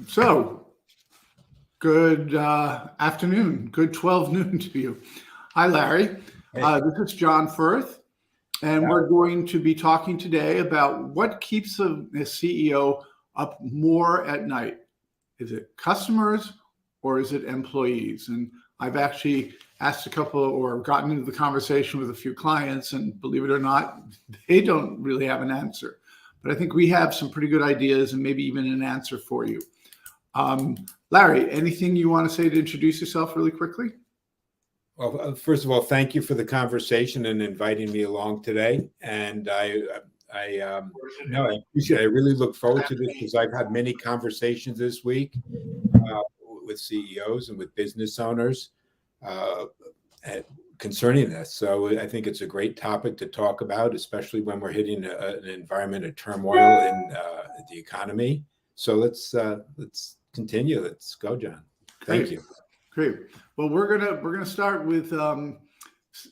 So, good afternoon. Good 12 noon to you. Hi, Larry. Hey. This is John Firth, and we're going to be talking today about what keeps a CEO up more at night. Is it customers or is it employees? And I've actually asked a couple or gotten into the conversation with a few clients, and believe it or not, they don't really have an answer. But I think we have some pretty good ideas and maybe even an answer for you. Larry, anything you want to say to introduce yourself really quickly? Well, first of all, thank you for the conversation and inviting me along today. And I appreciate it. I really look forward to this because I've had many conversations this week with CEOs and with business owners concerning this. So I think it's a great topic to talk about, especially when we're hitting an environment of turmoil in the economy. So let's continue. Let's go, John. Thank you. Great. Well, we're gonna start with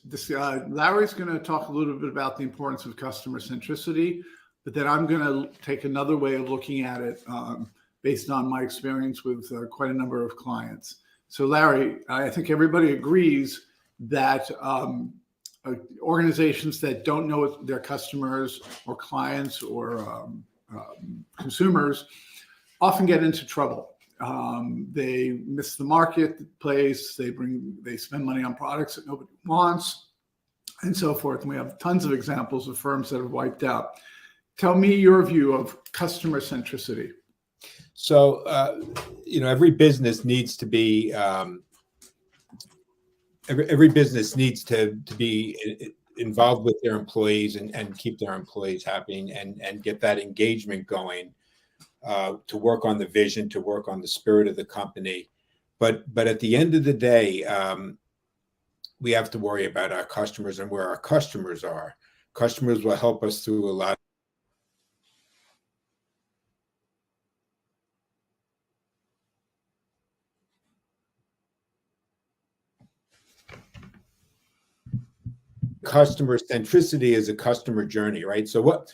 this. Larry's gonna talk a little bit about the importance of customer centricity, but then I'm gonna take another way of looking at it based on my experience with quite a number of clients. So, Larry, I think everybody agrees that organizations that don't know their customers or clients or consumers often get into trouble. They miss the marketplace. They spend money on products that nobody wants, and so forth. And we have tons of examples of firms that have wiped out. Tell me your view of customer centricity. So, every business needs to be every business needs to be involved with their employees and keep their employees happy and get that engagement going. To work on the vision, to work on the spirit of the company. But at the end of the day, we have to worry about our customers and where our customers are. Customers will help us through a lot. Customer centricity is a customer journey, right? So what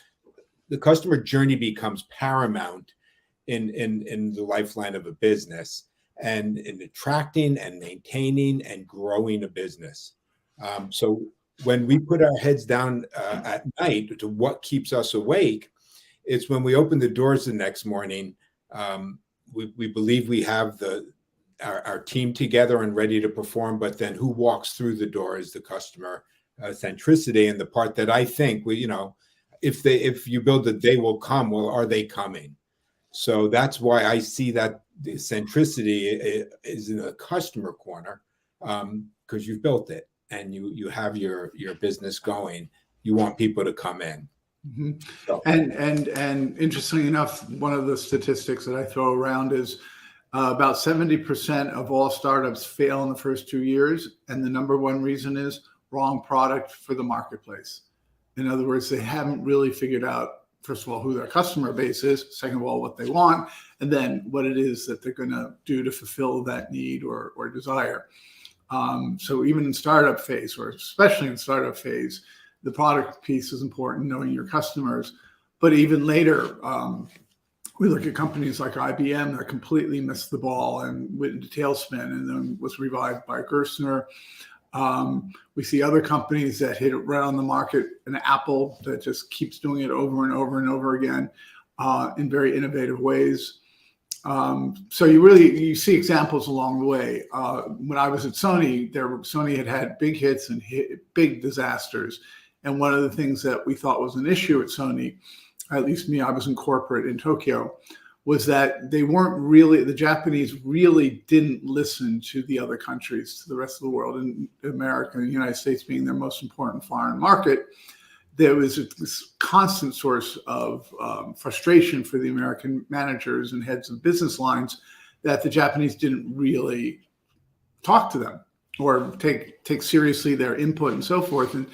the customer journey becomes paramount in the lifeline of a business and in attracting and maintaining and growing a business. So when we put our heads down at night to what keeps us awake, it's when we open the doors the next morning. We believe we have our team together and ready to perform, but then who walks through the door is the customer centricity. And the part that I think if you build a they will come, well, are they coming? So that's why I see that the centricity is in the customer corner, because you've built it and you have your business going. You want people to come in. Mm-hmm. So. And interestingly enough, one of the statistics that I throw around is about 70% of all startups fail in the first 2 years, and the number one reason is wrong product for the marketplace. In other words, they haven't really figured out, first of all, who their customer base is, second of all, what they want, and then what it is that they're going to do to fulfill that need or desire. So even in startup phase, or especially in startup phase, the product piece is important, knowing your customers. But even later, we look at companies like IBM that completely missed the ball and went into tailspin and then was revived by Gerstner. We see other companies that hit it right on the market, and Apple that just keeps doing it over and over and over again in very innovative ways. So you see examples along the way. When I was at Sony, Sony had big hits and big disasters. And one of the things that we thought was an issue at Sony, at least me, I was in corporate in Tokyo, was that the Japanese really didn't listen to the other countries, to the rest of the world, and America and the United States being their most important foreign market. There was this constant source of frustration for the American managers and heads of business lines that the Japanese didn't really talk to them or take seriously their input and so forth. And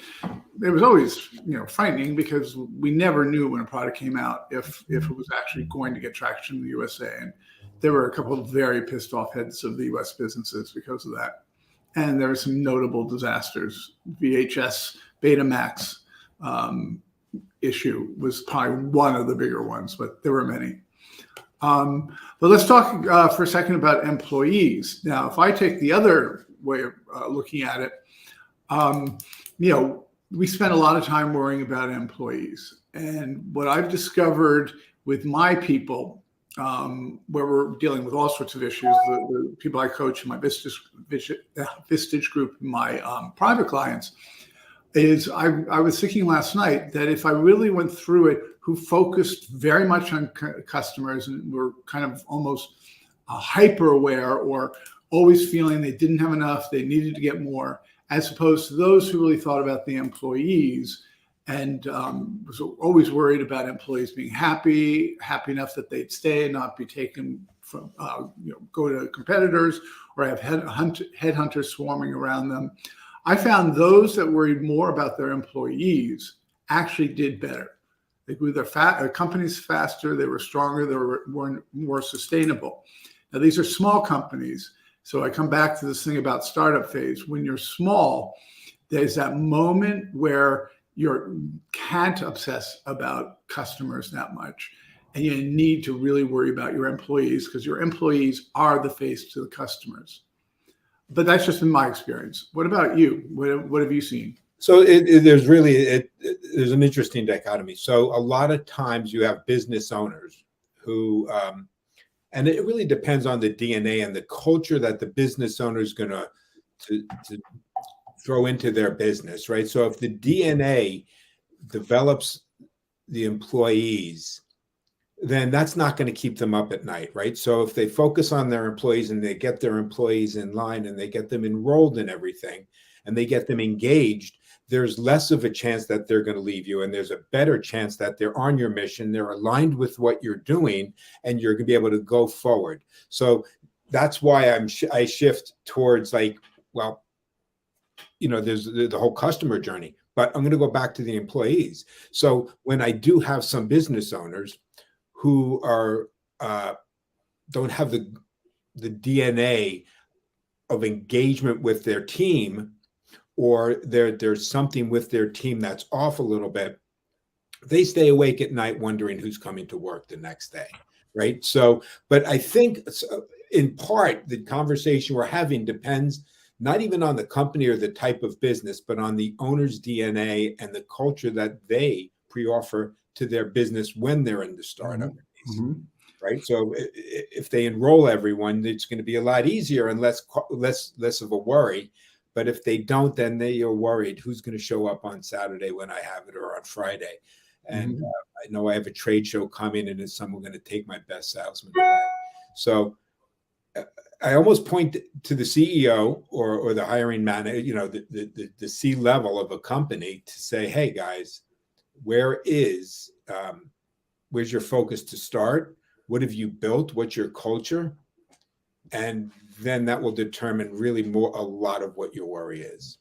it was always, frightening because we never knew when a product came out if it was actually going to get traction in the USA. And there were a couple of very pissed off heads of the US businesses because of that. And there were some notable disasters. VHS Betamax issue was probably one of the bigger ones, but there were many. But let's talk for a second about employees. Now, if I take the other way of looking at it, you know, we spend a lot of time worrying about employees. And what I've discovered with my people, where we're dealing with all sorts of issues, the people I coach in my Vistage group, my private clients, is I was thinking last night that if I really went through it, who focused very much on customers and were kind of almost hyper aware or always feeling they didn't have enough, they needed to get more, as opposed to those who really thought about the employees and was always worried about employees being happy enough that they'd stay and not be taken from, go to competitors or have headhunters swarming around them. I found those that worried more about their employees actually did better. They grew their companies faster, they were stronger, they were more sustainable. Now, these are small companies. So I come back to this thing about startup phase. When you're small, there's that moment where you can't obsess about customers that much. And you need to really worry about your employees because your employees are the face to the customers. But that's just in my experience. What about you? What have you seen? So there's an interesting dichotomy. So a lot of times you have business owners who, and it really depends on the DNA and the culture that the business owner is going to throw into their business, right? So if the DNA develops the employees, then that's not going to keep them up at night, right? So if they focus on their employees and they get their employees in line and they get them enrolled in everything and they get them engaged, there's less of a chance that they're going to leave you. And there's a better chance that they're on your mission, they're aligned with what you're doing, and you're going to be able to go forward. So that's why I shift towards like, well, there's the whole customer journey, but I'm going to go back to the employees. So when I do have some business owners who are don't have the DNA of engagement with their team, or there's something with their team that's off a little bit, they stay awake at night wondering who's coming to work the next day, right? So, but I think in part the conversation we're having depends not even on the company or the type of business, but on the owner's DNA and the culture that they pre-offer to their business when they're in the startup. Mm-hmm. Right. So if they enroll everyone, it's going to be a lot easier and less of a worry. But if they don't, then they are worried who's going to show up on Saturday when I have it or on Friday. And I know I have a trade show coming and is someone going to take my best salesman away. So I almost point to the CEO or the hiring manager, the C level of a company to say, hey, guys, where's your focus to start? What have you built? What's your culture? And then that will determine really a lot of what your worry is.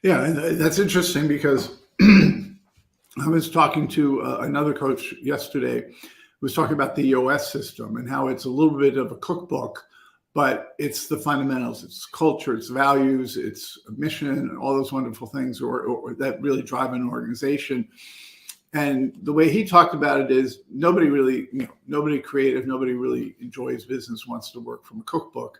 Yeah, and that's interesting because I was talking to another coach yesterday who was talking about the EOS system and how it's a little bit of a cookbook, but it's the fundamentals, it's culture, it's values, it's mission, all those wonderful things or that really drive an organization. And the way he talked about it is nobody creative, nobody really enjoys business, wants to work from a cookbook.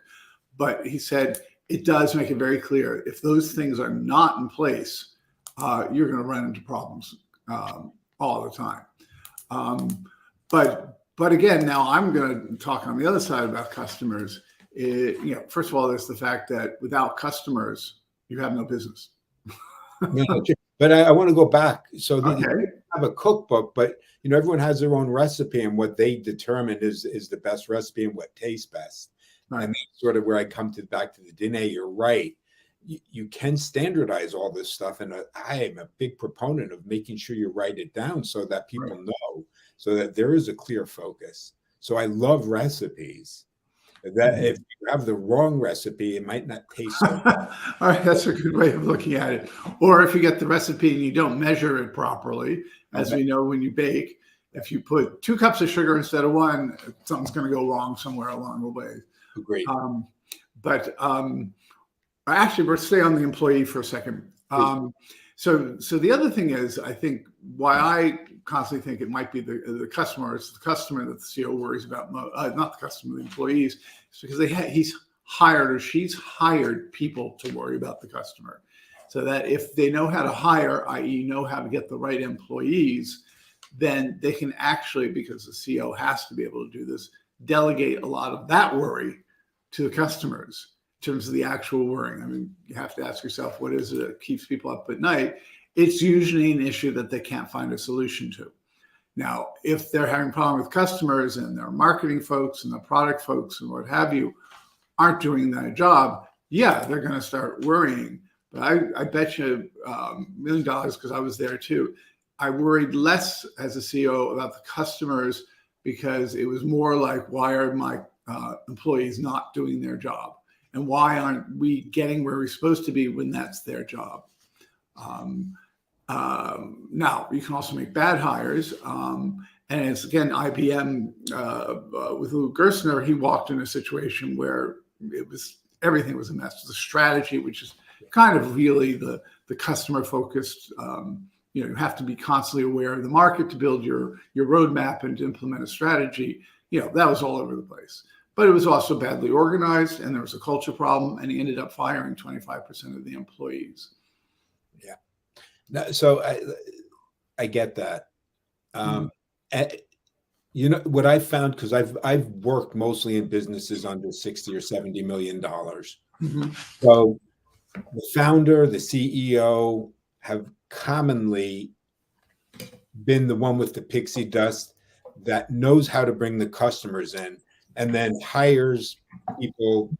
But he said it does make it very clear if those things are not in place, you're going to run into problems all the time. But again, now I'm going to talk on the other side about customers. First of all, there's the fact that without customers, you have no business. But I want to go back. So they have a cookbook, but everyone has their own recipe, and what they determine is the best recipe and what tastes best. Right. And that's sort of where I come back to the DNA. You're right. You can standardize all this stuff, and I am a big proponent of making sure you write it down so that people know, so that there is a clear focus. So I love recipes. That if you have the wrong recipe, it might not taste so good. All right, that's a good way of looking at it. Or if you get the recipe and you don't measure it properly, as we know when you bake, if you put 2 cups of sugar instead of 1, something's going to go wrong somewhere along the way. Agreed. But actually, let's stay on the employee for a second. So the other thing is, I think why I constantly think it might be the customer. It's the customer that the CEO worries about, not the customer, the employees. It's because he's hired or she's hired people to worry about the customer. So that if they know how to hire, i.e., know how to get the right employees, then they can actually, because the CEO has to be able to do this, delegate a lot of that worry to the customers in terms of the actual worrying. I mean, you have to ask yourself, what is it that keeps people up at night? It's usually an issue that they can't find a solution to. Now, if they're having a problem with customers and their marketing folks and the product folks and what have you aren't doing that job, yeah, they're going to start worrying. But I bet you $1 million, because I was there too, I worried less as a CEO about the customers, because it was more like, why are my employees not doing their job? And why aren't we getting where we're supposed to be when that's their job? Now, you can also make bad hires. And it's, again, IBM with Lou Gerstner, he walked in a situation where everything was a mess. The strategy, which is kind of really the customer focused, you have to be constantly aware of the market to build your roadmap and to implement a strategy. That was all over the place. But it was also badly organized, and there was a culture problem, and he ended up firing 25% of the employees. Yeah. So I get that. What I found, because I've worked mostly in businesses under 60 or 70 million dollars. Mm-hmm. So the founder, the CEO have commonly been the one with the pixie dust that knows how to bring the customers in and then hires people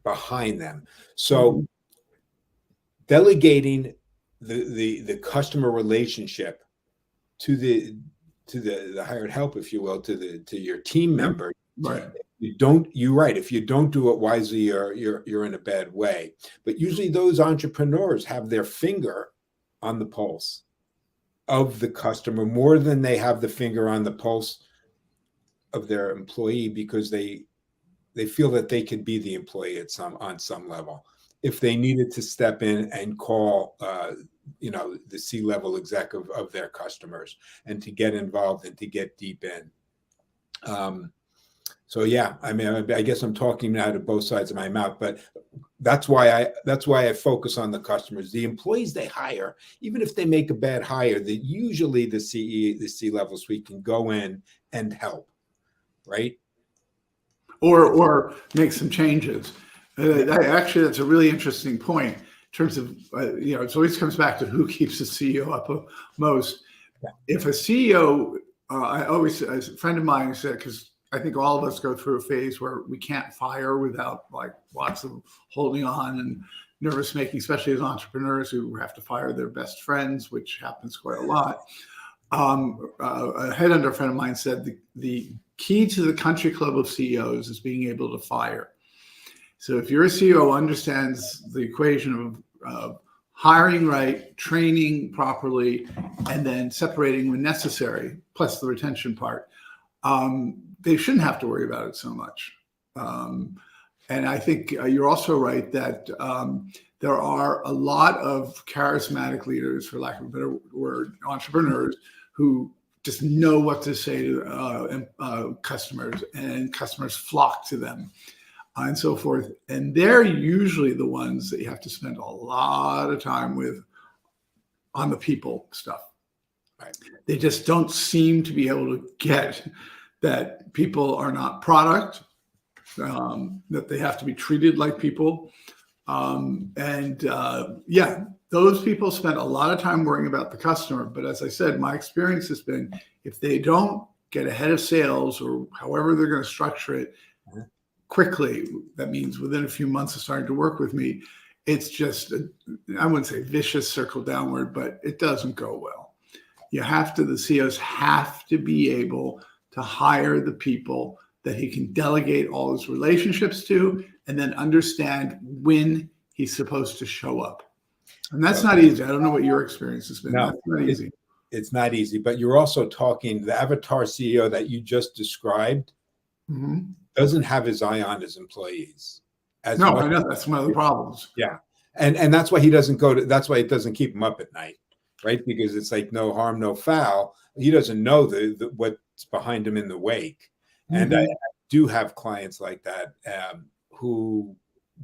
behind them. So delegating the customer relationship to the hired help, if you will, to your team member. Right. You're right. If you don't do it wisely, you're in a bad way. But usually those entrepreneurs have their finger on the pulse of the customer more than they have the finger on the pulse of their employee, because they feel that they could be the employee on some level. If they needed to step in and call the C-level exec of their customers and to get involved and to get deep in. So yeah, I mean, I guess I'm talking out of both sides of my mouth, but that's why I focus on the customers. The employees they hire, even if they make a bad hire, that usually the C-level suite can go in and help, right? Or make some changes. Actually, that's a really interesting point in terms of, it always comes back to who keeps the CEO up most. Yeah. If a CEO, a friend of mine said, because I think all of us go through a phase where we can't fire without like lots of holding on and nervous making, especially as entrepreneurs who have to fire their best friends, which happens quite a lot. A headhunter friend of mine said the key to the country club of CEOs is being able to fire. So if your CEO understands the equation of hiring right, training properly, and then separating when necessary, plus the retention part, they shouldn't have to worry about it so much. And I think you're also right that there are a lot of charismatic leaders, for lack of a better word, entrepreneurs, who just know what to say to customers, and customers flock to them and so forth. And they're usually the ones that you have to spend a lot of time with on the people stuff. Right? They just don't seem to be able to get that people are not product, that they have to be treated like people. Those people spend a lot of time worrying about the customer. But as I said, my experience has been, if they don't get ahead of sales or however they're going to structure it quickly, that means within a few months of starting to work with me, it's just, I wouldn't say vicious circle downward, but it doesn't go well. The CEOs have to be able to hire the people that he can delegate all his relationships to, and then understand when he's supposed to show up. And that's not easy. I don't know what your experience has been. No, that's not easy. It's not easy, but you're also talking, the avatar CEO that you just described doesn't have his eye on his employees. I know that's one of the problems. Yeah. And that's why he doesn't go to, that's why it doesn't keep him up at night, right? Because it's like no harm, no foul. He doesn't know the what's behind him in the wake. And I do have clients like that who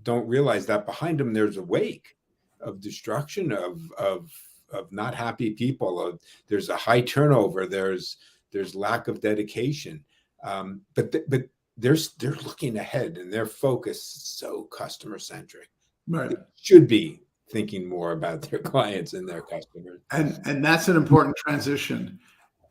don't realize that behind them there's a wake of destruction, of not happy people. There's a high turnover. There's lack of dedication. But they're looking ahead and they're focused so customer centric. Right. They should be thinking more about their clients and their customers. And that's an important transition.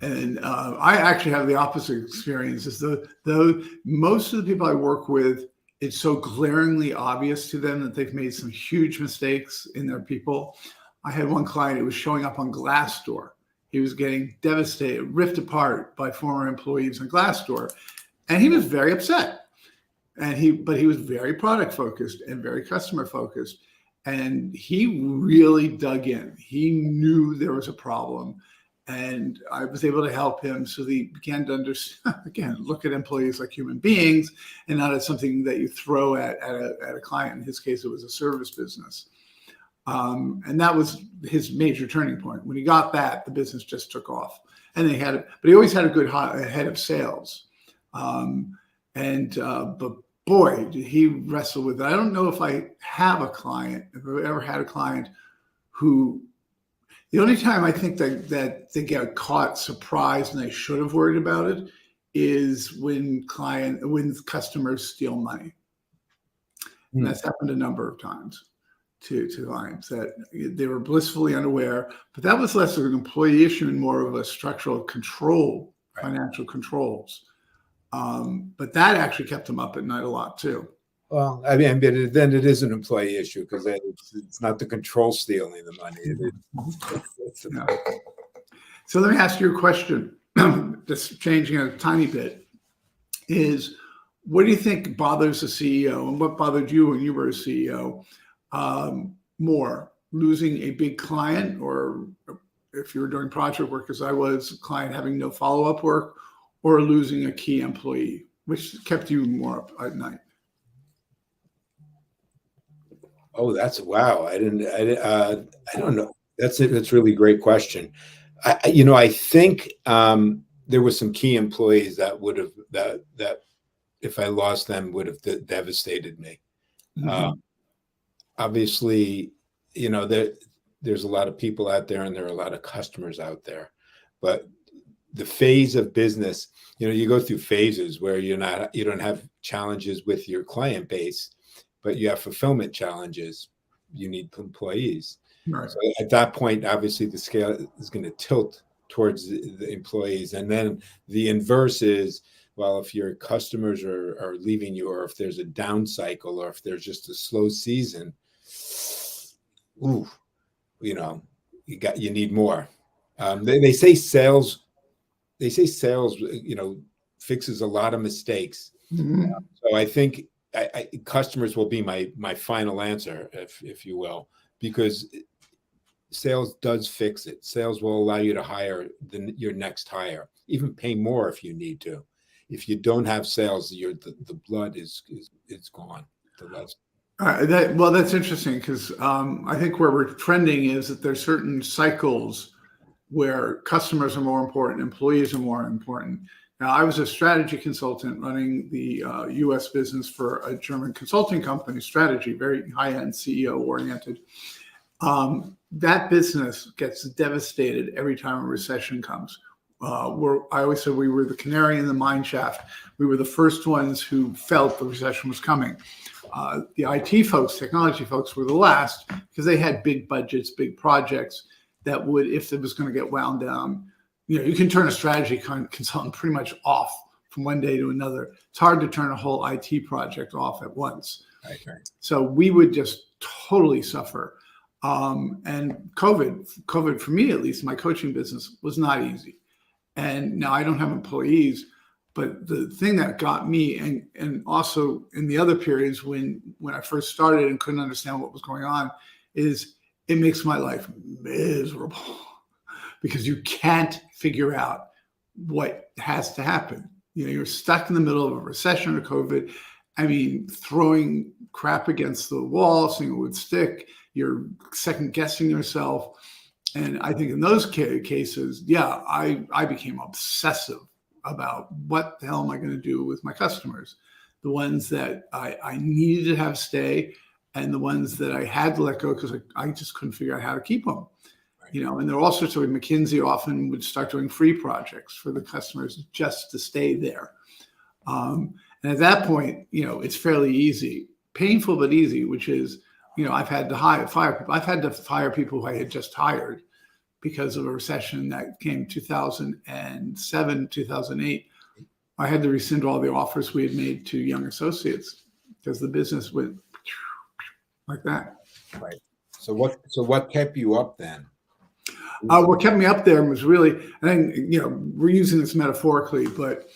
And I actually have the opposite experience. Is though most of the people I work with, it's so glaringly obvious to them that they've made some huge mistakes in their people. I had one client who was showing up on Glassdoor. He was getting devastated, ripped apart by former employees on Glassdoor, and he was very upset. But he was very product focused and very customer focused. And he really dug in. He knew there was a problem. And I was able to help him so that he began to understand, again, look at employees like human beings and not as something that you throw at a client. In his case, it was a service business. And that was his major turning point. When he got that, the business just took off. And but he always had a good head of sales. But boy, did he wrestle with it. I don't know if I have a client, if I've ever had a client who, the only time I think that they get caught surprised and they should have worried about it is when customers steal money. And that's happened a number of times to clients that they were blissfully unaware, but that was less of an employee issue and more of a structural control, financial controls. But that actually kept them up at night a lot too. Well, I mean, but then it is an employee issue because it's not the control stealing the money. Yeah. So let me ask you a question, just changing it a tiny bit, is what do you think bothers a CEO, and what bothered you when you were a CEO more, losing a big client, or if you were doing project work as I was, a client having no follow-up work, or losing a key employee? Which kept you more up at night? Oh, wow. I don't know. That's it. That's a really great question. I think there was some key employees that would have, that if I lost them would have devastated me. Obviously, there's a lot of people out there and there are a lot of customers out there, but the phase of business, you go through phases where you don't have challenges with your client base, but you have fulfillment challenges. You need employees. Right. So at that point, obviously the scale is going to tilt towards the employees. And then the inverse is, well, if your customers are leaving you, or if there's a down cycle, or if there's just a slow season, you need more. They say sales, fixes a lot of mistakes. So I think customers will be my final answer, if you will, because sales does fix it. Sales will allow you to hire your next hire, even pay more if you need to. If you don't have sales, the blood is gone. That's interesting, because I think where we're trending is that there's certain cycles where customers are more important, employees are more important. Now, I was a strategy consultant running the U.S. business for a German consulting company, Strategy, very high-end, CEO-oriented. That business gets devastated every time a recession comes. I always said we were the canary in the mine shaft. We were the first ones who felt the recession was coming. The IT folks, technology folks, were the last, because they had big budgets, big projects that would, if it was going to get wound down, you can turn a strategy consultant pretty much off from one day to another. It's hard to turn a whole IT project off at once. Okay. So we would just totally suffer. And COVID, for me at least, my coaching business was not easy. And now I don't have employees, but the thing that got me, and also in the other periods when I first started and couldn't understand what was going on, is it makes my life miserable, because you can't figure out what has to happen. You're stuck in the middle of a recession or COVID. I mean, throwing crap against the wall, seeing it would stick. you're second guessing yourself. And I think in those cases, yeah, I became obsessive about what the hell am I going to do with my customers, the ones that I needed to have stay, and the ones that I had to let go because I just couldn't figure out how to keep them. Right. You know, and there are all sorts of McKinsey often would start doing free projects for the customers just to stay there. And at that point, you know, it's fairly easy, painful but easy, which is, you know, I've had to fire people. I've had to fire people who I had just hired because of a recession that came 2007, 2008. I had to rescind all the offers we had made to young associates because the business went like that. Right. So what kept you up then? What kept me up there was really, I think, you know, we're using this metaphorically, but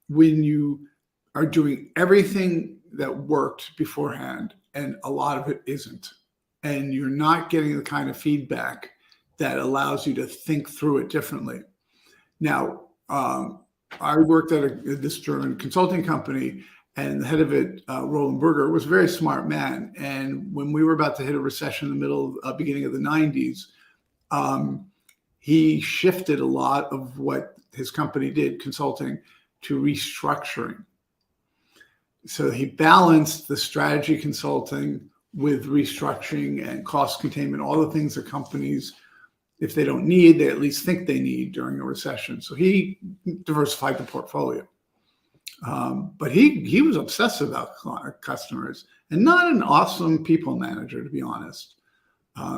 when you are doing everything that worked beforehand and a lot of it isn't, and you're not getting the kind of feedback that allows you to think through it differently. Now, I worked at this German consulting company, and the head of it, Roland Berger, was a very smart man. And when we were about to hit a recession in the beginning of the 90s, he shifted a lot of what his company did, consulting, to restructuring. So he balanced the strategy consulting with restructuring and cost containment, all the things that companies, if they don't need, they at least think they need during a recession. So he diversified the portfolio. But he was obsessive about customers and not an awesome people manager, to be honest.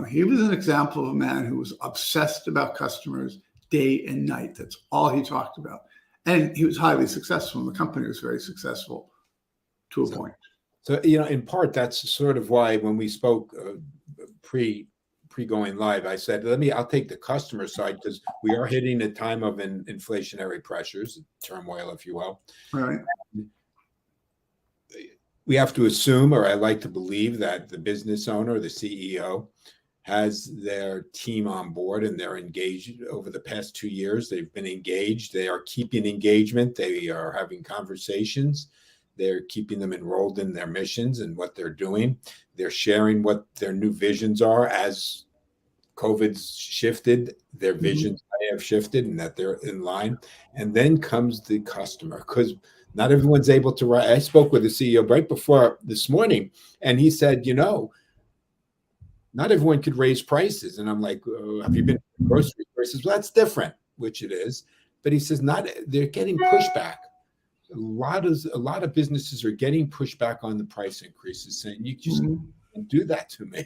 He was an example of a man who was obsessed about customers day and night. That's all he talked about. And he was highly successful, and the company was very successful to a point. So, you know, in part, that's sort of why when we spoke pre going live, I said, I'll take the customer side because we are hitting a time of inflationary pressures, turmoil, if you will. Right. We have to assume, or I like to believe, that the business owner, the CEO, has their team on board and they're engaged. Over the past 2 years, they've been engaged. They are keeping engagement. They are having conversations. They're keeping them enrolled in their missions and what they're doing. They're sharing what their new visions are as COVID's shifted. Their visions have shifted and that they're in line. And then comes the customer, because not everyone's able to write. I spoke with the CEO right before this morning, and he said, you know, not everyone could raise prices. And I'm like, have you been to the grocery store? He says, well, that's different, which it is. But he says, they're getting pushback. A lot of businesses are getting pushback on the price increases, saying you just can't do that to me,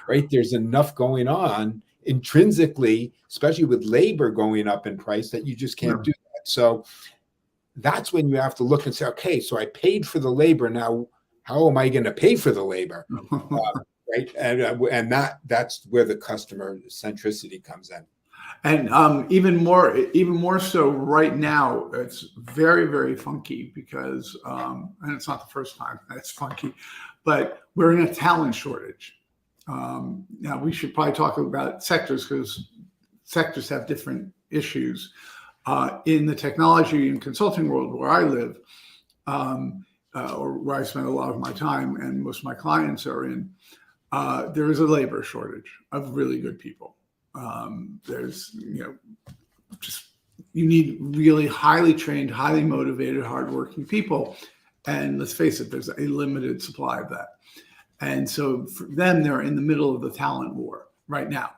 right? There's enough going on intrinsically, especially with labor going up in price, that you just can't do that. So that's when you have to look and say, okay, so I paid for the labor. Now, how am I going to pay for the labor? Right. And that's where the customer centricity comes in. And even more so right now, it's very, very funky because, and it's not the first time it's funky, but we're in a talent shortage. Now we should probably talk about sectors because sectors have different issues. In the technology and consulting world where I live, or where I spend a lot of my time and most of my clients are in, there is a labor shortage of really good people. There's, you need really highly trained, highly motivated, hardworking people. And let's face it, there's a limited supply of that. And so for them, they're in the middle of the talent war right now.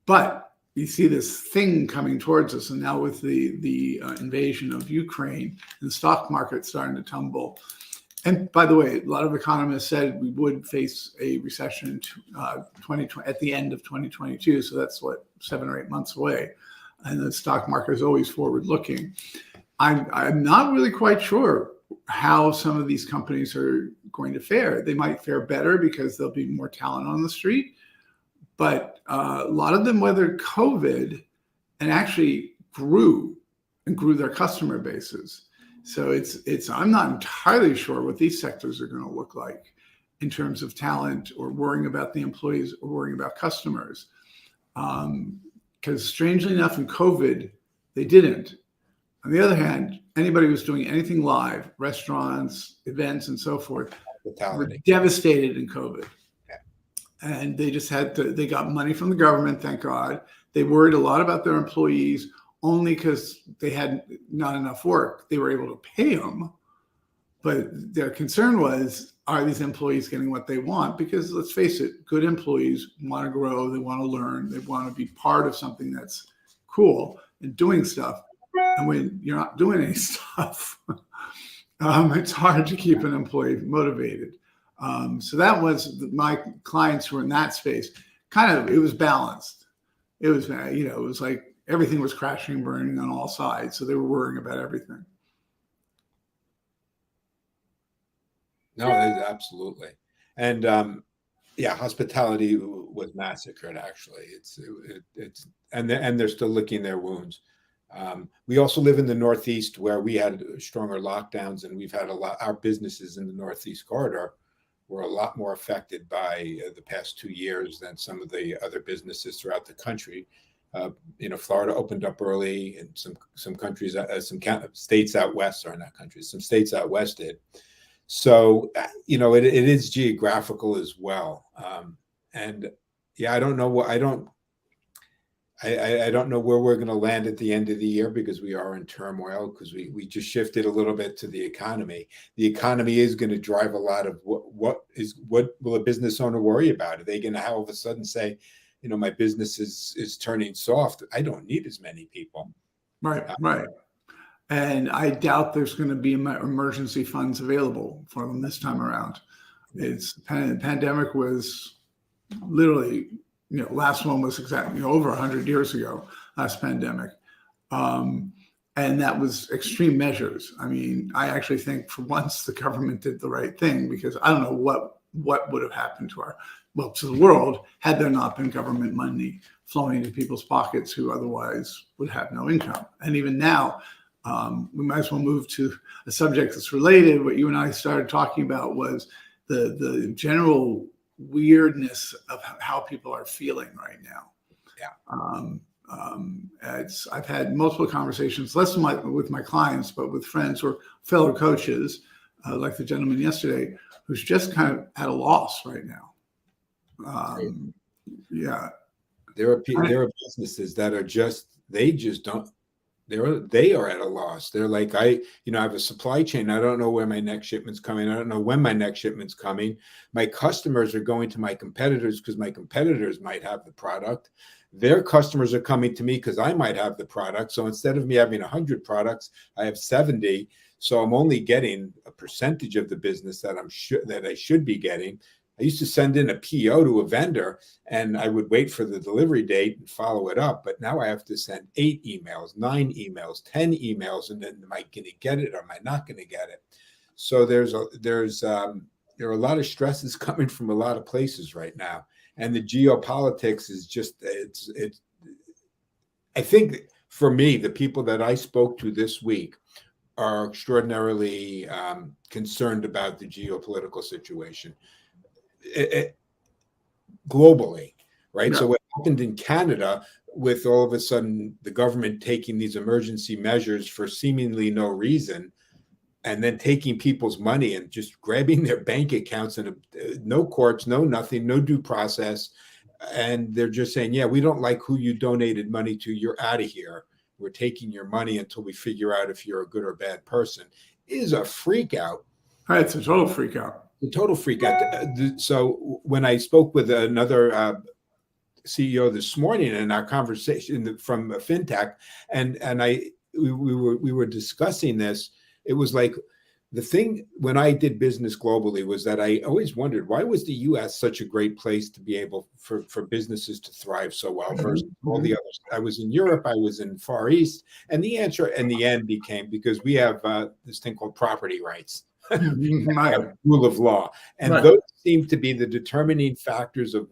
But you see this thing coming towards us. And now with the invasion of Ukraine and the stock market starting to tumble. And by the way, a lot of economists said we would face a recession in 2020 at the end of 2022. So that's 7 or 8 months away. And the stock market is always forward looking. I'm not really quite sure how some of these companies are going to fare. They might fare better because there'll be more talent on the street. But a lot of them weathered COVID and actually grew their customer bases. So it's I'm not entirely sure what these sectors are going to look like in terms of talent or worrying about the employees or worrying about customers. Because strangely enough, in COVID, they didn't. On the other hand, anybody who's doing anything live, restaurants, events, and so forth, were devastated in COVID. and they just had to, they got money from the government, thank God. They worried a lot about their employees only because they had not enough work. They were able to pay them, but their concern was, are these employees getting what they want? Because let's face it, good employees want to grow, they want to learn, they want to be part of something that's cool and doing stuff. And when you're not doing any stuff, it's hard to keep an employee motivated. So that was my clients who were in that space. Kind of, it was balanced. It was, it was like everything was crashing and burning on all sides. So they were worrying about everything. No, absolutely. And yeah, hospitality was massacred. Actually, it's and they're still licking their wounds. We also live in the Northeast, where we had stronger lockdowns, and we've had a lot. Our businesses in the Northeast corridor were a lot more affected by the past 2 years than some of the other businesses throughout the country. Florida opened up early, and some countries, some states out west, or not countries, some states out west did. So, it is geographical as well. And yeah, I don't know what, I don't know where we're going to land at the end of the year, because we are in turmoil, because we just shifted a little bit to the economy. The economy is going to drive a lot of what will a business owner worry about? Are they going to all of a sudden say, my business is turning soft, I don't need as many people. Right. And I doubt there's going to be emergency funds available for them this time around. Pandemic was literally, last one was exactly over 100 years ago, last pandemic. And that was extreme measures. I mean, I actually think for once the government did the right thing, because I don't know what would have happened to the world had there not been government money flowing into people's pockets who otherwise would have no income. And even now, we might as well move to a subject that's related. What you and I started talking about was the general weirdness of how people are feeling right now. Yeah. I've had multiple conversations, less with my clients, but with friends or fellow coaches, like the gentleman yesterday, who's just kind of at a loss right now. Yeah. There are businesses that are they are at a loss. They're like, I have a supply chain. I don't know where my next shipment's coming. I don't know when my next shipment's coming. My customers are going to my competitors because my competitors might have the product. Their customers are coming to me because I might have the product. So instead of me having 100 products, I have 70. So I'm only getting a percentage of the business that I should be getting. I used to send in a PO to a vendor, and I would wait for the delivery date and follow it up. But now I have to send 8 emails, 9 emails, 10 emails, and then am I going to get it or am I not going to get it? So there are a lot of stresses coming from a lot of places right now, and the geopolitics is just I think for me, the people that I spoke to this week are extraordinarily concerned about the geopolitical situation. Globally, right? Yeah. So what happened in Canada, with all of a sudden the government taking these emergency measures for seemingly no reason, and then taking people's money and just grabbing their bank accounts, and no courts, no nothing, no due process, and they're just saying, yeah, we don't like who you donated money to, you're out of here, we're taking your money until we figure out if you're a good or bad person, is a freak out. It's a total freak out. A total freak out. So when I spoke with another CEO this morning in our conversation from FinTech, and we were discussing this, it was like the thing when I did business globally was that I always wondered, why was the U.S. such a great place to be able for businesses to thrive so well versus all the others? I was in Europe, I was in Far East, and the answer in the end became, because we have this thing called property rights. Rule of law, and those seem to be the determining factors of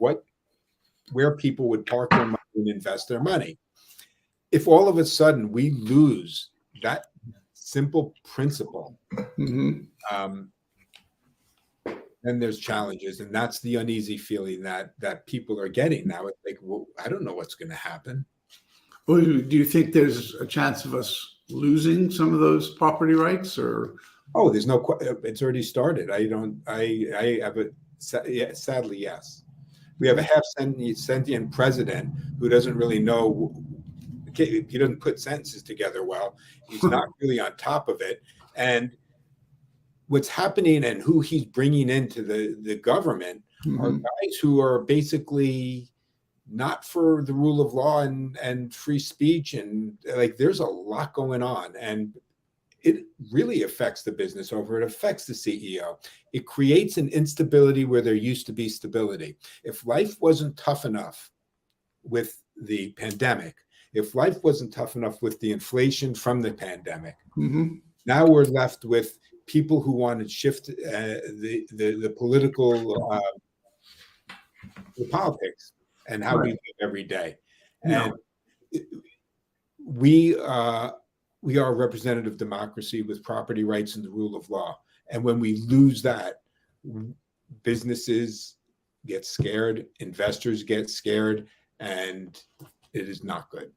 where people would park their money and invest their money. If all of a sudden we lose that simple principle, then there's challenges, and that's the uneasy feeling that people are getting now. It's like, well, I don't know what's going to happen. Well, do you think there's a chance of us losing some of those property rights, or? Oh, there's no. It's already started. I have a. Sadly, yes. We have a half sentient president who doesn't really know. He doesn't put sentences together well. He's not really on top of it. And what's happening and who he's bringing into the government are guys who are basically not for the rule of law and free speech. And like, there's a lot going on. And it really affects the business over. It affects the CEO. It creates an instability where there used to be stability. If life wasn't tough enough with the pandemic, if life wasn't tough enough with the inflation from the pandemic, now we're left with people who want to shift the political the politics and how we live every day. And we are a representative democracy with property rights and the rule of law. And when we lose that, businesses get scared, investors get scared, and it is not good.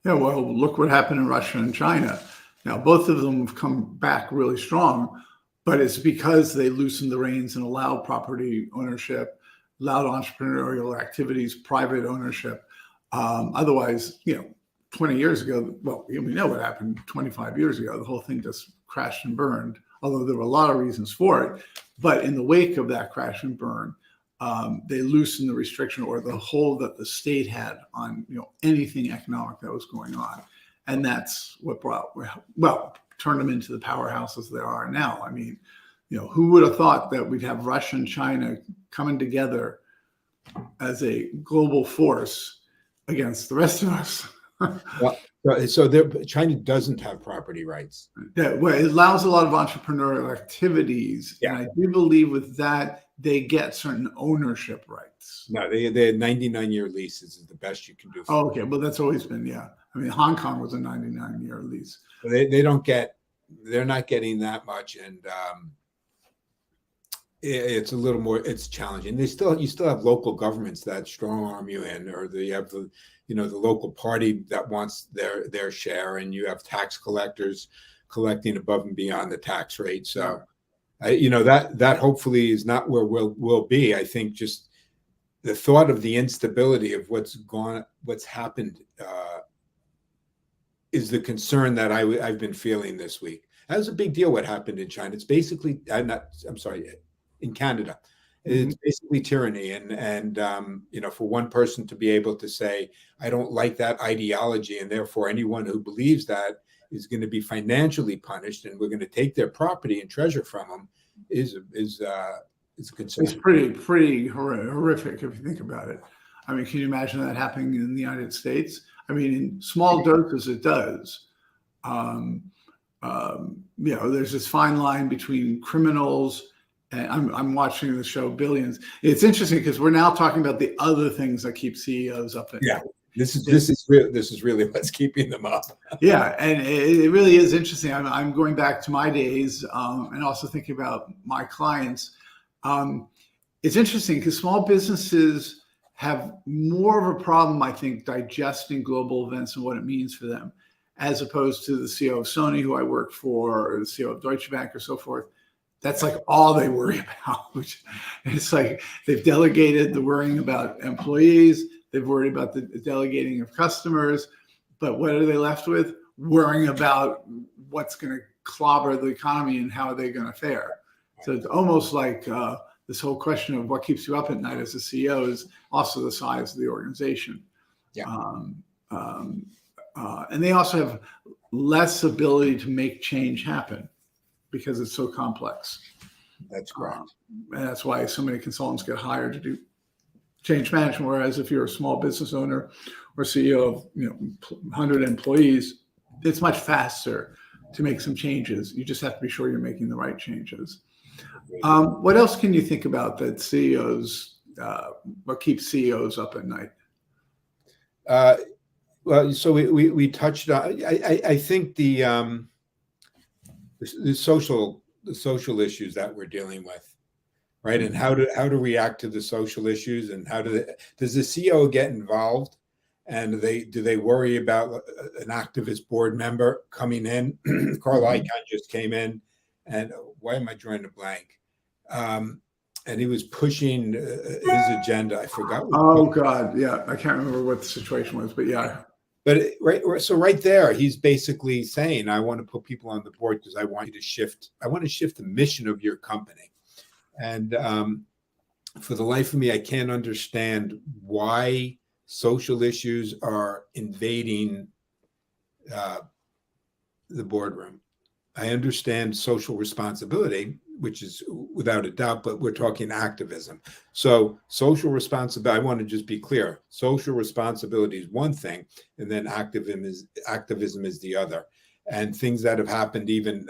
Yeah, well, look what happened in Russia and China. Now, both of them have come back really strong, but it's because they loosened the reins and allowed property ownership, allowed entrepreneurial activities, private ownership. Otherwise, 20 years ago, well, we know what happened 25 years ago. The whole thing just crashed and burned, although there were a lot of reasons for it. But in the wake of that crash and burn, they loosened the restriction or the hold that the state had on anything economic that was going on. And that's what turned them into the powerhouses they are now. I mean, who would have thought that we'd have Russia and China coming together as a global force against the rest of us? So China doesn't have property rights. Yeah, well, it allows a lot of entrepreneurial activities. Yeah. And I do believe with that, they get certain ownership rights. No, they 99-year leases is the best you can do. Oh, okay. Well, that's always been, I mean, Hong Kong was a 99-year lease. They're not getting that much. And it's a little more, it's challenging. You still have local governments that strong arm you in, or you have the local party that wants their share, and you have tax collectors collecting above and beyond the tax rate. So, that hopefully is not where we'll be. I think just the thought of the instability of what's happened is the concern that I've been feeling this week. That was a big deal what happened in China. It's basically, in Canada. It's basically tyranny. And for one person to be able to say, I don't like that ideology, and therefore anyone who believes that is going to be financially punished, and we're going to take their property and treasure from them is a concern. It's pretty horrific if you think about it. I mean, can you imagine that happening in the United States? I mean, in small doses, it does. There's this fine line between criminals. And I'm watching the show Billions. It's interesting because we're now talking about the other things that keep CEOs up. This is really what's keeping them up. Yeah, and it really is interesting. I'm going back to my days and also thinking about my clients. It's interesting because small businesses have more of a problem, I think, digesting global events and what it means for them, as opposed to the CEO of Sony, who I work for, or the CEO of Deutsche Bank, or so forth. That's like all they worry about. It's like they've delegated the worrying about employees. They've worried about the delegating of customers. But what are they left with? Worrying about what's going to clobber the economy and how are they going to fare. So it's almost like this whole question of what keeps you up at night as a CEO is also the size of the organization. Yeah. And they also have less ability to make change happen, because it's so complex. That's correct. And that's why so many consultants get hired to do change management. Whereas if you're a small business owner or CEO of 100 employees, it's much faster to make some changes. You just have to be sure you're making the right changes. What else can you think about that CEOs, what keeps CEOs up at night? Well, so we touched on, I think the social issues that we're dealing with, right? And how to react to the social issues, and does the CEO get involved, and do they worry about an activist board member coming in? Carl Icahn just came in, and why am I drawing a blank? and he was pushing his agenda. I forgot. Oh God, yeah, I can't remember what the situation was, but yeah. But right there, he's basically saying, I want to put people on the board because I want to shift the mission of your company. And for the life of me, I can't understand why social issues are invading the boardroom. I understand social responsibility, which is without a doubt, but we're talking activism. So social responsibility, I want to just be clear. Social responsibility is one thing, and then activism is the other. And things that have happened even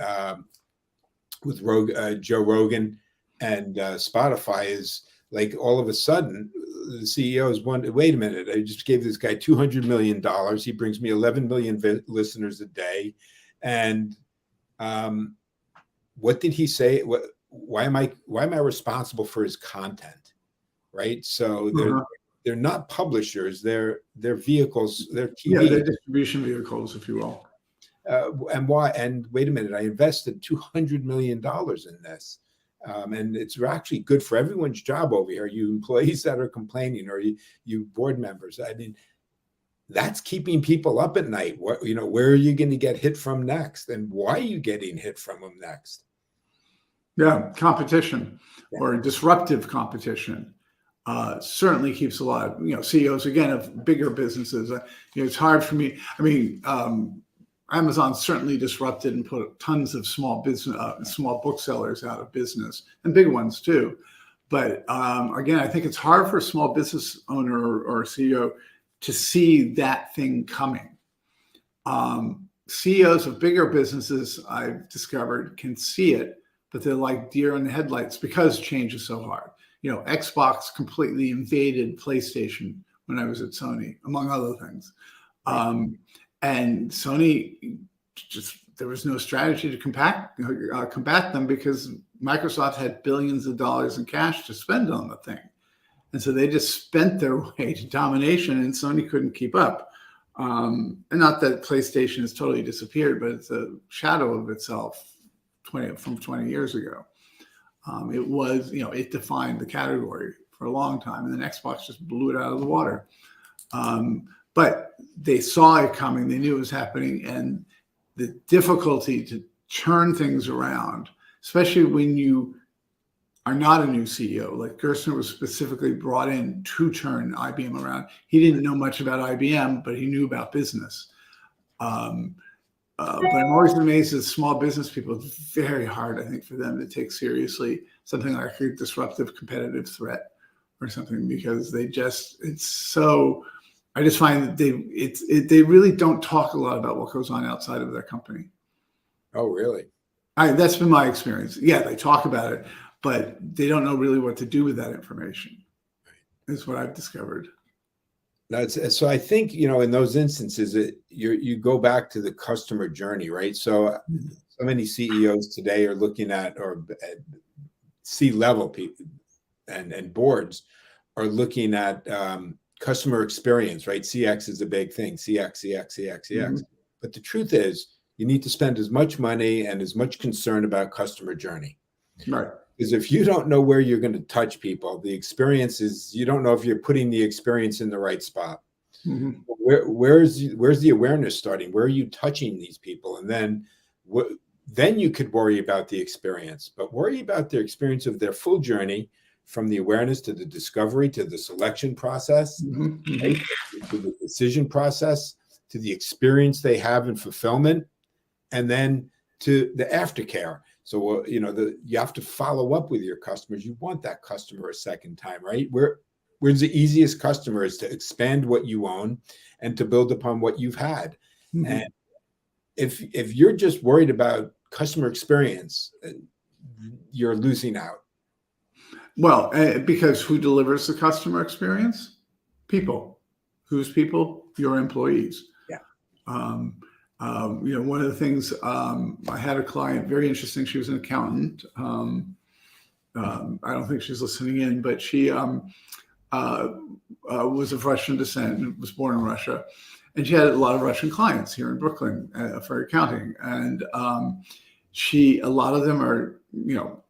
with Joe Rogan and Spotify is like all of a sudden the CEOs wait a minute, I just gave this guy $200 million. He brings me 11 million listeners a day. And what did he say? Why am I responsible for his content? Right. So they're not publishers. They're vehicles. They're TV. Yeah, they're distribution vehicles, if you will. And why? And wait a minute, I invested $200 million in this. And it's actually good for everyone's job over here. You employees that are complaining, or you board members. I mean, that's keeping people up at night. Where are you going to get hit from next? And why are you getting hit from them next? Yeah, competition or disruptive competition certainly keeps a lot of, CEOs, again, of bigger businesses. It's hard for me. I mean, Amazon certainly disrupted and put tons of small booksellers out of business, and big ones too. But again, I think it's hard for a small business owner or CEO to see that thing coming. CEOs of bigger businesses, I've discovered, can see it, but they're like deer in the headlights because change is so hard. Xbox completely invaded PlayStation when I was at Sony, among other things. And Sony, there was no strategy to combat them because Microsoft had billions of dollars in cash to spend on the thing. And so they just spent their way to domination, and Sony couldn't keep up. And not that PlayStation has totally disappeared, but it's a shadow of itself from 20 years ago. It was, it defined the category for a long time, and then Xbox just blew it out of the water. But they saw it coming. They knew it was happening. And the difficulty to turn things around, especially when you are not a new CEO, like Gerstner was specifically brought in to turn IBM around. He didn't know much about IBM, but he knew about business. But I'm always amazed at small business people. It's very hard, I think, for them to take seriously something like a disruptive competitive threat or something, because I just find that they really don't talk a lot about what goes on outside of their company. Oh, really? That's been my experience. Yeah, they talk about it, but they don't know really what to do with that information. Is what I've discovered. So I think, in those instances, you go back to the customer journey, right? So many CEOs today are looking at, or C-level people and boards are looking at customer experience, right? CX is a big thing. CX. Mm-hmm. But the truth is, you need to spend as much money and as much concern about customer journey. Right. Because if you don't know where you're going to touch people, the experience is, you don't know if you're putting the experience in the right spot. Mm-hmm. Where's the awareness starting? Where are you touching these people? And then you could worry about the experience, but worry about their experience of their full journey, from the awareness to the discovery to the selection process, mm-hmm. right? To the decision process, to the experience they have in fulfillment, and then to the aftercare. So, you have to follow up with your customers. You want that customer a second time, right? Where's the easiest customer is to expand what you own and to build upon what you've had. Mm-hmm. And if you're just worried about customer experience, you're losing out. Well, because who delivers the customer experience? People. Whose people? Your employees. Yeah. One of the things, I had a client, very interesting. She was an accountant. I don't think she's listening in, but she was of Russian descent and was born in Russia. And she had a lot of Russian clients here in Brooklyn for accounting. And a lot of them are,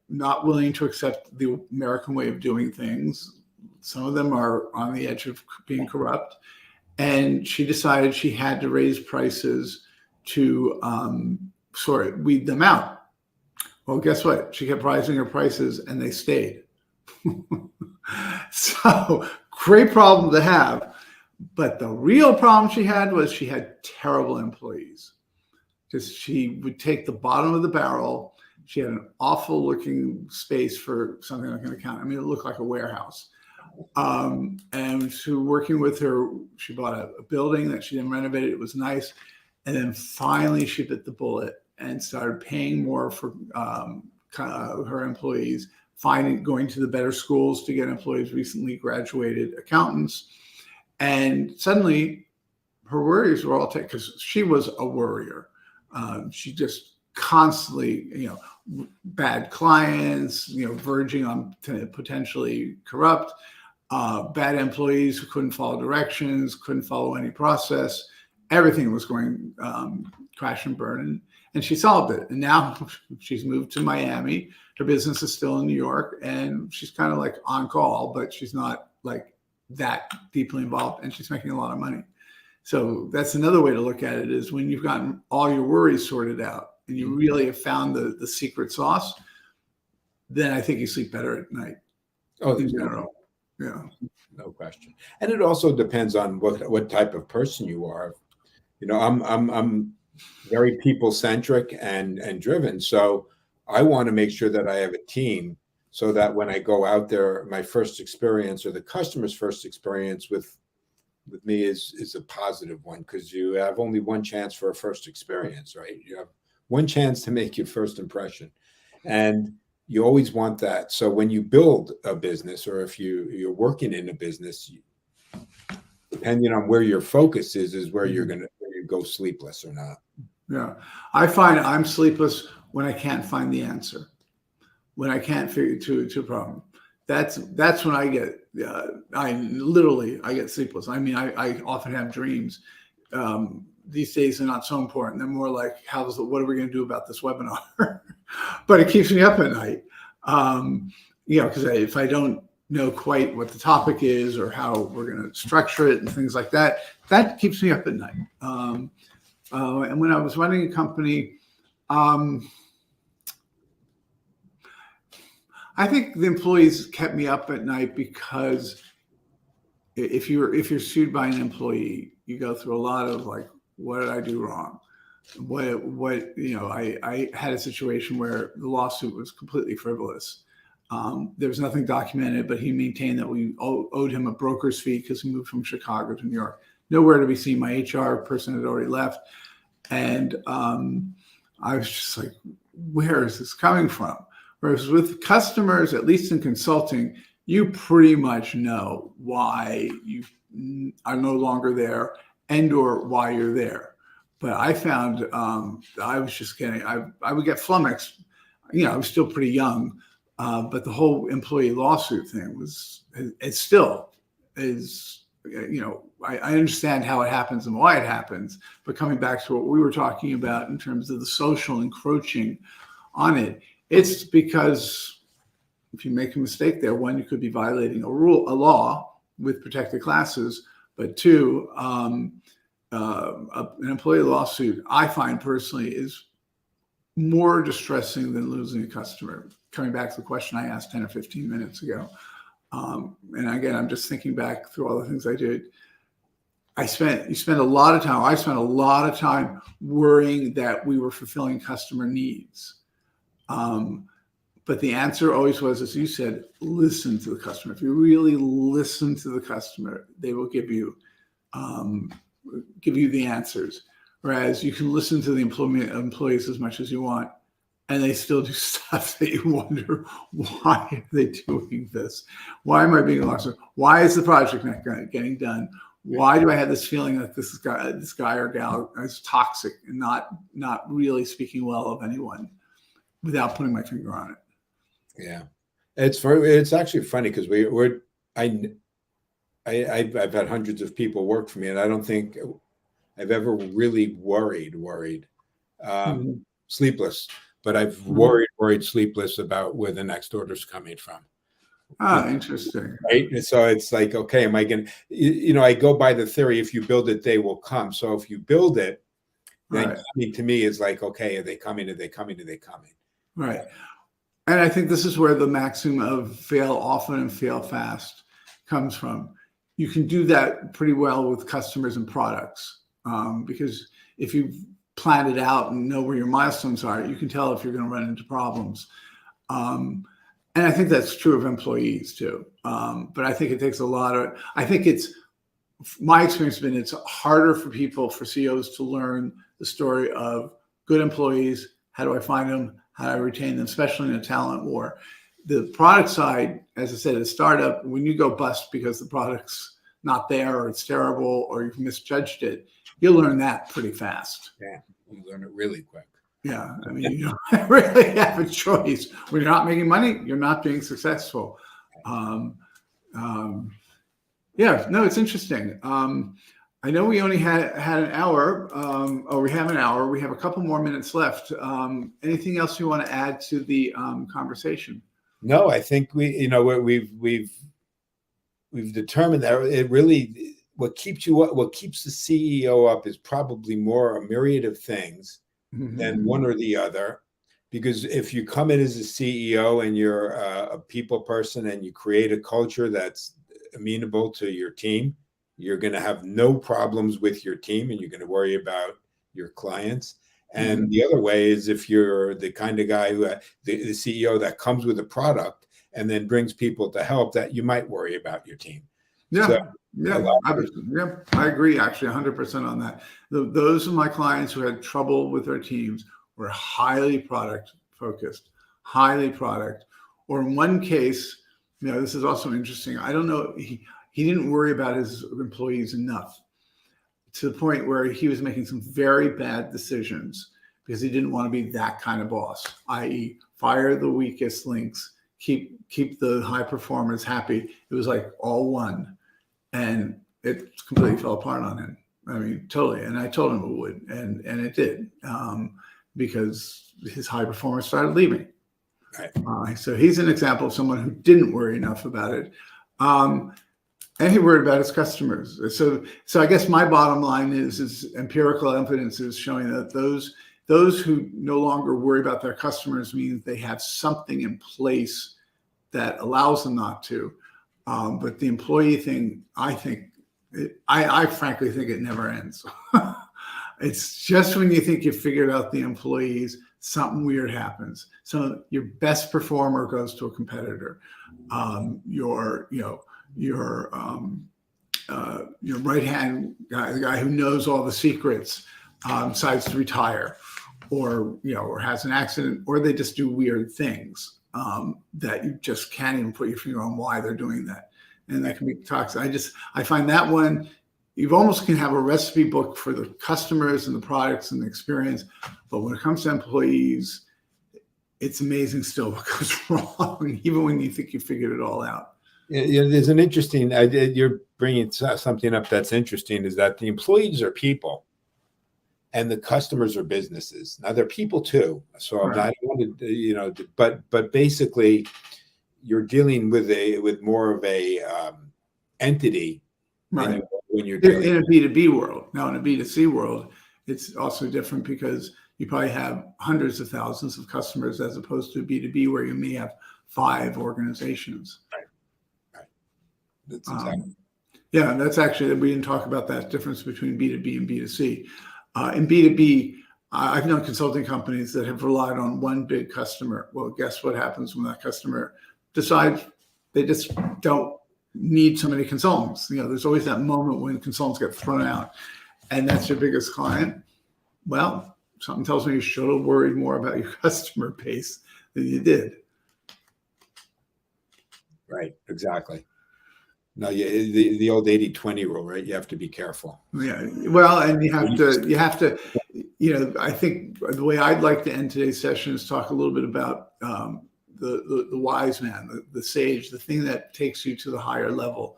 not willing to accept the American way of doing things. Some of them are on the edge of being corrupt. And she decided she had to raise prices to sort of weed them out. Well, guess what? She kept rising her prices and they stayed. So great problem to have. But the real problem she had was she had terrible employees. Just she would take the bottom of the barrel. She had an awful looking space for something like an account. I mean, it looked like a warehouse. And so working with her, she bought a building that she then renovated. It was nice. And then finally she bit the bullet and started paying more for her employees, going to the better schools to get employees, recently graduated accountants. And suddenly her worries were all taken, because she was a worrier. She just constantly, bad clients, verging on potentially corrupt, bad employees who couldn't follow directions, couldn't follow any process. Everything was going crash and burn. And she solved it. And now she's moved to Miami. Her business is still in New York. And she's kind of like on call, but she's not like that deeply involved. And she's making a lot of money. So that's another way to look at it, is when you've gotten all your worries sorted out and you really have found the secret sauce, then I think you sleep better at night. Oh, in general. Yeah. No question. And it also depends on what type of person you are. I'm very people centric and driven. So I want to make sure that I have a team, so that when I go out there, my first experience, or the customer's first experience with me is a positive one, because you have only one chance for a first experience, right? You have one chance to make your first impression, and you always want that. So when you build a business, or if you're working in a business, depending on where your focus is where you're going to go sleepless or not. Yeah. I find I'm sleepless when I can't find the answer, when I can't figure to a problem. That's when I get, I get sleepless. I mean, I often have dreams. These days they're not so important. They're more like, what are we going to do about this webinar? But it keeps me up at night. Because if I don't know quite what the topic is or how we're going to structure it and things like that, that keeps me up at night. And when I was running a company, I think the employees kept me up at night, because if you're sued by an employee, you go through a lot of like, what did I do wrong? I had a situation where the lawsuit was completely frivolous. There was nothing documented, but he maintained that we owed him a broker's fee because he moved from Chicago to New York. Nowhere to be seen. My HR person had already left. And I was just like, where is this coming from? Whereas with customers, at least in consulting, you pretty much know why you are no longer there and or why you're there. But I found I was just getting, I would get flummoxed. I was still pretty young, but the whole employee lawsuit thing I understand how it happens and why it happens. But coming back to what we were talking about in terms of the social encroaching on it, it's because if you make a mistake there, one, you could be violating a law with protected classes, but two, an employee lawsuit, I find personally, is more distressing than losing a customer. Coming back to the question I asked 10 or 15 minutes ago. And again, I'm just thinking back through all the things I did. I spent a lot of time worrying that we were fulfilling customer needs. But the answer always was, as you said, listen to the customer. If you really listen to the customer, they will give you the answers. Whereas you can listen to the employees as much as you want, and they still do stuff that you wonder, why are they doing this? Why am I being lost? Why is the project not getting done? Why do I have this feeling that this guy or gal is toxic and not really speaking well of anyone, without putting my finger on it? Yeah, it's actually funny, because I've had hundreds of people work for me, and I don't think I've ever really worried, sleepless. but I've worried sleepless about where the next order's coming from. Ah, interesting. Right. And so it's like, okay, am I going to, I go by the theory, if you build it, they will come. So if you build it, then Right. coming to me is like, okay, are they coming? Are they coming? Are they coming? Right. And I think this is where the maxim of fail often and fail fast comes from. You can do that pretty well with customers and products, because if you plan it out and know where your milestones are, you can tell if you're going to run into problems. And I think that's true of employees too. But I think it takes my experience has been, it's harder for CEOs to learn the story of good employees. How do I find them? How do I retain them, especially in a talent war? The product side, as I said, a startup, when you go bust because the product's not there or it's terrible or you've misjudged it, you'll learn that pretty fast. Yeah, you learn it really quick. Yeah, I mean, you don't really have a choice. When you're not making money, you're not being successful. Yeah, no, it's interesting. I know we only had an hour, or we have an hour. We have a couple more minutes left. Anything else you want to add to the conversation? No, I think we've determined that it really, what keeps you up, what keeps the CEO up is probably more a myriad of things than one or the other. Because if you come in as a CEO and you're a people person and you create a culture that's amenable to your team, you're going to have no problems with your team and you're going to worry about your clients. And the other way is if you're the kind of guy who, the CEO that comes with a product and then brings people to help, that you might worry about your team. Yeah. So, I agree actually 100% on that. Those of my clients who had trouble with their teams were highly product focused, or in one case, this is also interesting. I don't know. He didn't worry about his employees enough to the point where he was making some very bad decisions because he didn't want to be that kind of boss, i.e. fire the weakest links, keep the high performers happy. It was like all one. And it completely fell apart on him. I mean, totally. And I told him it would, and it did, because his high performers started leaving. Right. So he's an example of someone who didn't worry enough about it. And he worried about his customers. So I guess my bottom line is empirical evidence is showing that those who no longer worry about their customers means they have something in place that allows them not to. But the employee thing, I frankly think it never ends. It's just when you think you've figured out the employees, something weird happens. So your best performer goes to a competitor. Your right hand guy, the guy who knows all the secrets, decides to retire, or has an accident, or they just do weird things that you just can't even put your finger on why they're doing that, and that can be toxic. I find that one, you almost can have a recipe book for the customers and the products and the experience, but when it comes to employees, it's amazing still what goes wrong, even when you think you figured it all out. Yeah, there's an interesting, you're bringing something up that's interesting, is that the employees are people and the customers are businesses. Now they're people too. So right. I don't want to, but basically you're dealing with more of a entity. Right. When you're in a B2B world. Now in a B2C world, it's also different because you probably have hundreds of thousands of customers as opposed to B2B where you may have 5 organizations. Right. That's exactly. Yeah, that's actually, we didn't talk about that difference between B2B and B2C. In B2B, I've known consulting companies that have relied on one big customer. Well, guess what happens when that customer decides they just don't need so many consultants? There's always that moment when consultants get thrown out, and that's your biggest client. Well, something tells me you should have worried more about your customer base than you did. Right, exactly. No, the old 80-20 rule, right? You have to be careful. Yeah, well, and you have to, I think the way I'd like to end today's session is talk a little bit about the wise man, the sage, the thing that takes you to the higher level.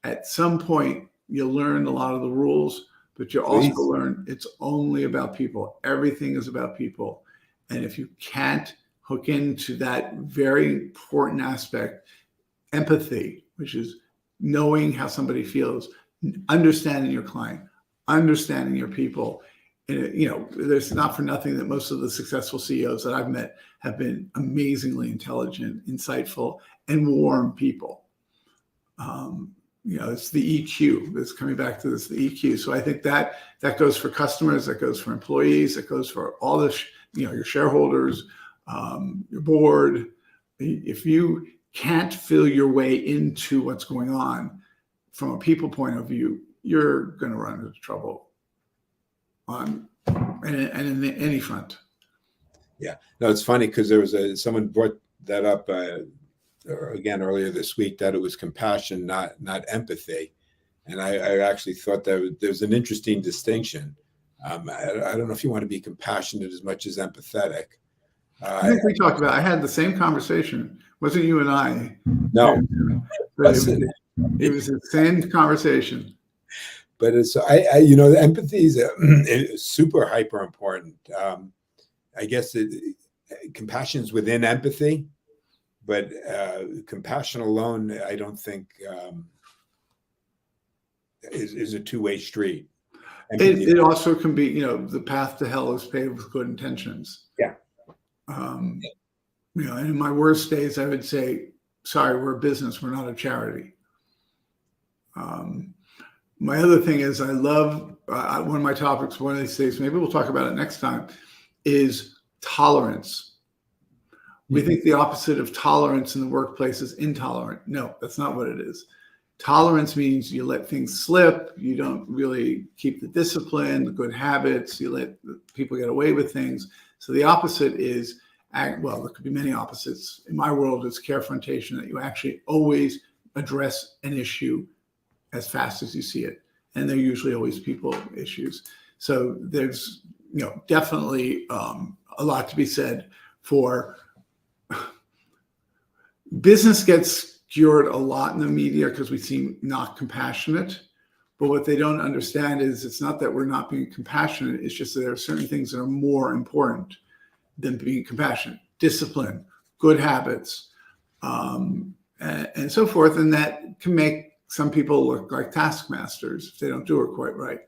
At some point, you'll learn a lot of the rules, but you'll also learn it's only about people. Everything is about people. And if you can't hook into that very important aspect, empathy, which is knowing how somebody feels, understanding your client, understanding your people. And, there's not for nothing that most of the successful CEOs that I've met have been amazingly intelligent, insightful, and warm people. It's the EQ. It's coming back to this, the EQ. So I think that goes for customers, that goes for employees, that goes for all the, your shareholders, your board. If you can't feel your way into what's going on from a people point of view, you're going to run into trouble in any front. Yeah, no, it's funny because there was someone brought that up again earlier this week, that it was compassion, not empathy, and I actually thought that there's an interesting distinction. I don't know if you want to be compassionate as much as empathetic. I think we talked about. I had the same conversation. Wasn't you and I? No, it was the same conversation. But it's the empathy is super hyper important. I guess compassion is within empathy, but compassion alone, I don't think is a two-way street. It also can be, the path to hell is paved with good intentions. Yeah. And in my worst days, I would say, sorry, we're a business, we're not a charity. My other thing is, I love one of my topics, one of these days, maybe we'll talk about it next time, is tolerance. We think the opposite of tolerance in the workplace is intolerant. No, that's not what it is. Tolerance means you let things slip. You don't really keep the discipline, the good habits. You let people get away with things. So the opposite is, well, there could be many opposites. In my world, it's carefrontation, that you actually always address an issue as fast as you see it. And they're usually always people issues. So there's, definitely a lot to be said for business gets skewered a lot in the media because we seem not compassionate. But what they don't understand is it's not that we're not being compassionate. It's just that there are certain things that are more important than being compassionate. Discipline, good habits, and so forth. And that can make some people look like taskmasters if they don't do it quite right.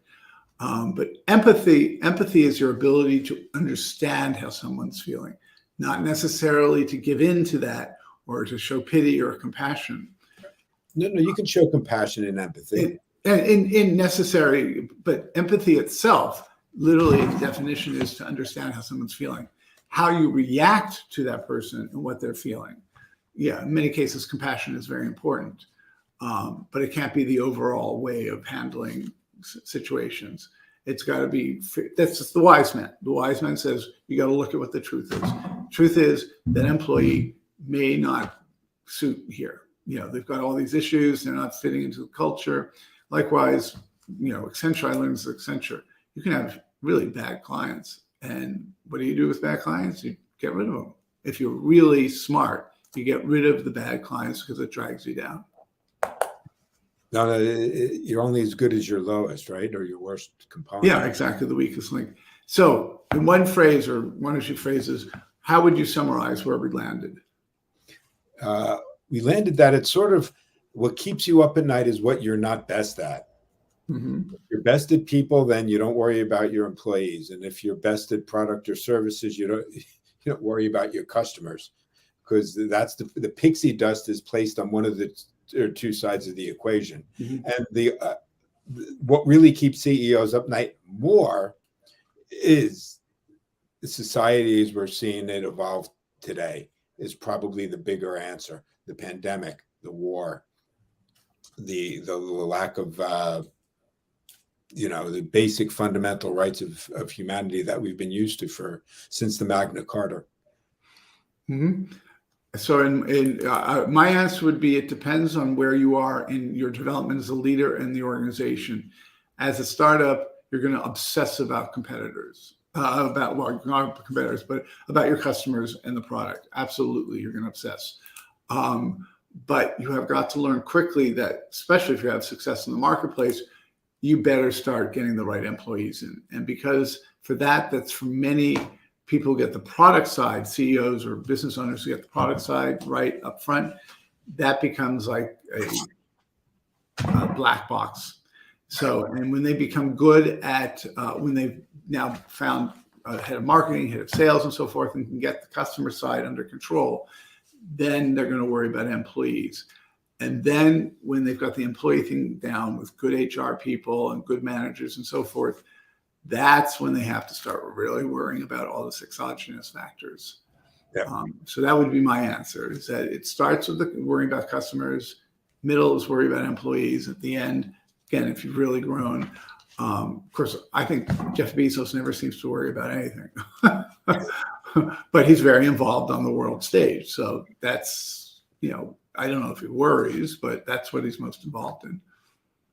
But empathy is your ability to understand how someone's feeling, not necessarily to give in to that or to show pity or compassion. No, you can show compassion and empathy. In necessary, but empathy itself, literally, the definition is to understand how someone's feeling, how you react to that person and what they're feeling. Yeah, in many cases, compassion is very important, but it can't be the overall way of handling situations. It's got to be, that's just the wise man. The wise man says, you got to look at what the truth is. Truth is that employee may not suit here. They've got all these issues. They're not fitting into the culture. Likewise, Accenture, I learned as Accenture, you can have really bad clients. And what do you do with bad clients? You get rid of them. If you're really smart, you get rid of the bad clients because it drags you down. No, you're only as good as your lowest, right? Or your worst component. Yeah, exactly. The weakest link. So in one phrase or one or two phrases, how would you summarize where we landed? We landed that it's sort of what keeps you up at night is what you're not best at. Mm-hmm. If you're best at people, then you don't worry about your employees. And if you're best at product or services, you don't worry about your customers, because that's the pixie dust is placed on one of the two sides of the equation. Mm-hmm. And what really keeps CEOs up at night more is the societies we're seeing it evolve today is probably the bigger answer. The pandemic, the war, the lack of the basic fundamental rights of humanity that we've been used to since the Magna Carta. Mm-hmm. So my answer would be, it depends on where you are in your development as a leader in the organization. As a startup, you're going to obsess about competitors, not competitors, but about your customers and the product. Absolutely, you're going to obsess. But you have got to learn quickly that, especially if you have success in the marketplace, you better start getting the right employees in. And because for that's for many people get the product side, CEOs or business owners who get the product side right up front, that becomes like a black box. So, and when they become good at, when they've now found a head of marketing, head of sales, and so forth, and can get the customer side under control, then they're going to worry about employees. And then when they've got the employee thing down with good HR people and good managers and so forth, that's when they have to start really worrying about all this exogenous factors. Yeah. So that would be my answer, is that it starts with the worrying about customers, middle is worry about employees, at the end, again, if you've really grown. Of course, I think Jeff Bezos never seems to worry about anything, but he's very involved on the world stage. So that's, I don't know if he worries, but that's what he's most involved in.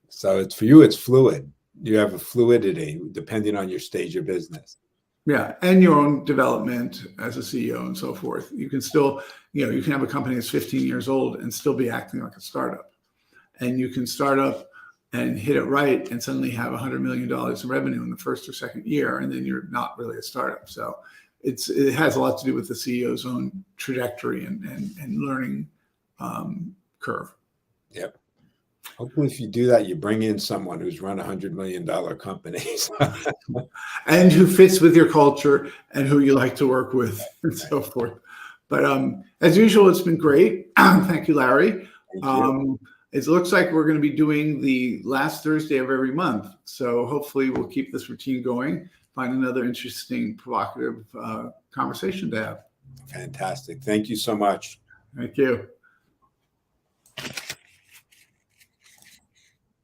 So it's for you, it's fluid. You have a fluidity depending on your stage of business. Yeah, and your own development as a CEO and so forth. You can still, you can have a company that's 15 years old and still be acting like a startup. And you can start up and hit it right and suddenly have $100 million in revenue in the first or second year, and then you're not really a startup. So it has a lot to do with the CEO's own trajectory and learning curve. Yep. Hopefully, if you do that, you bring in someone who's run $100 million companies. And who fits with your culture and who you like to work with and so forth. But as usual, it's been great. Thank you, Larry. Thank you. It looks like we're going to be doing the last Thursday of every month. So hopefully we'll keep this routine going, find another interesting, provocative conversation to have. Fantastic. Thank you so much. Thank you.